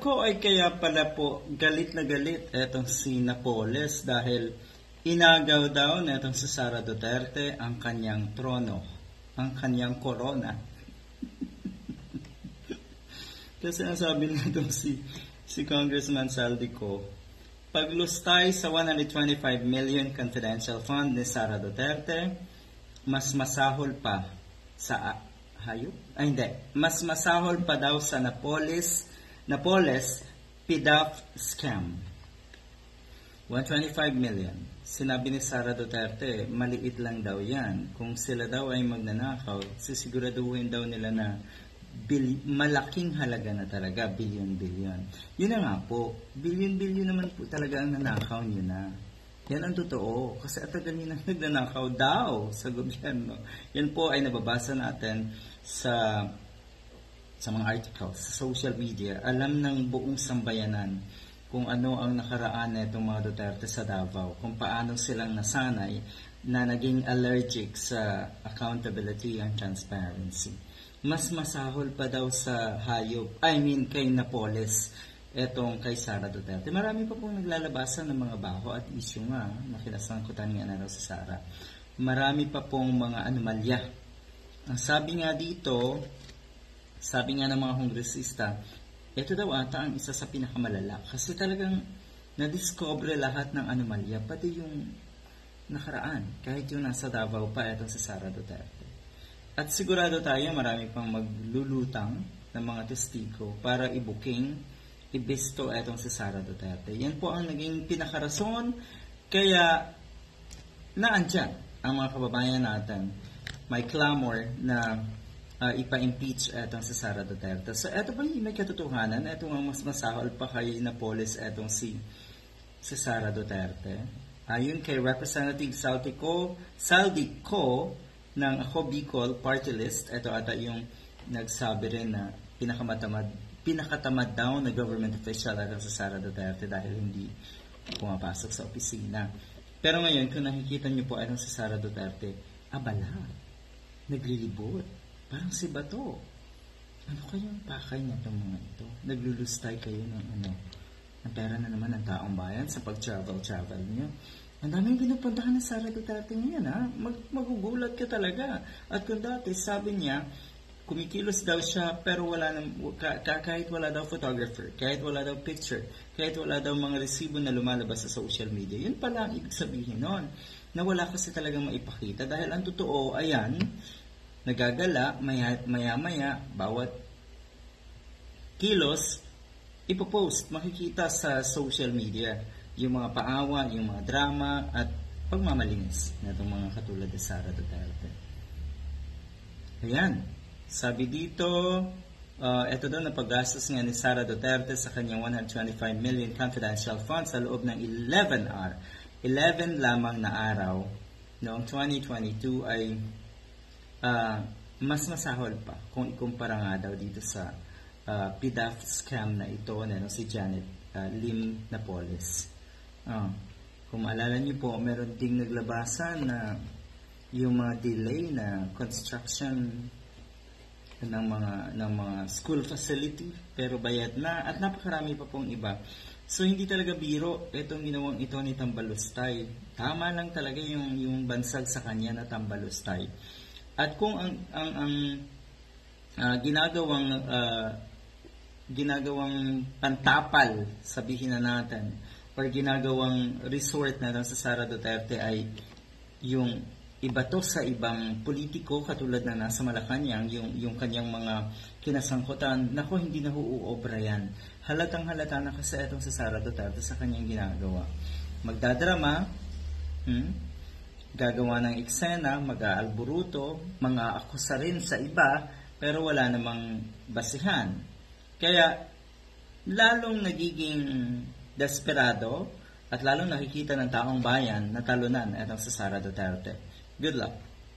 Nako ay kaya pala po galit na galit etong si Napoles dahil inagaw daw netong si Sara Duterte ang kanyang trono, ang kanyang corona. Kasi ang sabi nitong si Congressman Saldico, paglustay sa 125 million confidential fund ni Sara Duterte, mas masahol pa sa hayop? Ay hindi, mas masahol pa daw sa Napoles PDAF scam. 125 million. Sinabi ni Sara Duterte, maliit lang daw yan. Kung sila daw ay magnanakaw, sisiguraduhin daw nila na malaking halaga na talaga, billion-billion. Yun na nga po, billion-billion naman po talaga ang nanakaw nyo na. Yan ang totoo, kasi at tagal nyo na nagnanakaw daw sa gobyerno. Yan po ay nababasa natin sa mga articles, sa social media. Alam ng buong sambayanan kung ano ang nakaraan na itong mga Duterte sa Davao, kung paano silang nasanay na naging allergic sa accountability and transparency. Mas masahol pa daw sa hayop, kay Napoles, etong kay Sara Duterte. Marami pa pong naglalabasan ng mga baho at isyu nga, nakinasangkutan nga na raw si Sara. Marami pa pong mga anomalya. Ang sabi nga dito, sabi nga ng mga kongresista, ito daw ata ang isa sa pinakamalala. Kasi talagang na-discover lahat ng anomalya, pati yung nakaraan. Kahit yung nasa Davao pa, ito si Sara Duterte. At sigurado tayo, marami pang maglulutang ng mga testigo para ibisto etong si Sara Duterte. Yan po ang naging pinakarason, kaya naandyan ang mga kababayan natin. May clamor na ipa-impeach etong si Sara Duterte. So, eto ba yung may katotohanan? Eto ang mas masahol pa kay Napoles etong si Sara Duterte. Ayon kay Representative Saldico ng Ako Bicol Party List, eto ata yung nagsabi rin na pinakatamad daw na government official etong si Sara Duterte dahil hindi pumapasok sa opisina. Pero ngayon, kung nakikita niyo po etong si Sara Duterte, abala, naglilibot. Parang si Bato. Ano kayong pakay na itong mga ito? Naglulustay kayo ng pera na naman ng taong bayan sa pag-travel niyo. Ang daming pinupuntahan ng Sara Duterte ngayon, ha? Magugulat ka talaga. At kung dati, sabi niya, kumikilos daw siya, pero kahit wala daw photographer, kahit wala daw picture, kahit wala daw mga resibo na lumalabas sa social media. Yun pala ang ibig sabihin nun. Na wala kasi talagang maipakita. Dahil ang totoo, ayan, nagagala, maya-maya, bawat kilos, ipopost, makikita sa social media, yung mga paawa, yung mga drama, at pagmamalinis na itong mga katulad ni Sara Duterte. Ayan, sabi dito, ito daw na paggastos nga ni Sara Duterte sa kanyang 125 million confidential fund sa loob ng 11 lamang na araw noong 2022 ay mas masahol pa kung ikumpara nga daw dito sa PDAF scam na ito na si Janet Lim Napoles. Kung maalala niyo po, meron ding naglabasan na yung mga delay na construction ng mga school facility pero bayad na at napakarami pa pong iba. So hindi talaga biro itong ginawang ito ni Tambalustay. Tama lang talaga yung bansag sa kanya na Tambalustay. At kung ang ginagawang pantapal, sabihin na natin, or ginagawang resort na sa Sara Duterte ay yung iba to sa ibang politiko katulad na nasa Malacanang, yung kanyang mga kinasangkutan, nako hindi na huuobra yan. Halatang-halata na kasi itong sa Sara Duterte sa kanyang ginagawa. Magdadrama, gagawa ng eksena, mag-aalburuto, mga akusa rin sa iba, pero wala namang basihan. Kaya, lalong nagiging desperado at lalong nakikita ng taong bayan na talunan itong sa Sara Duterte. Good luck.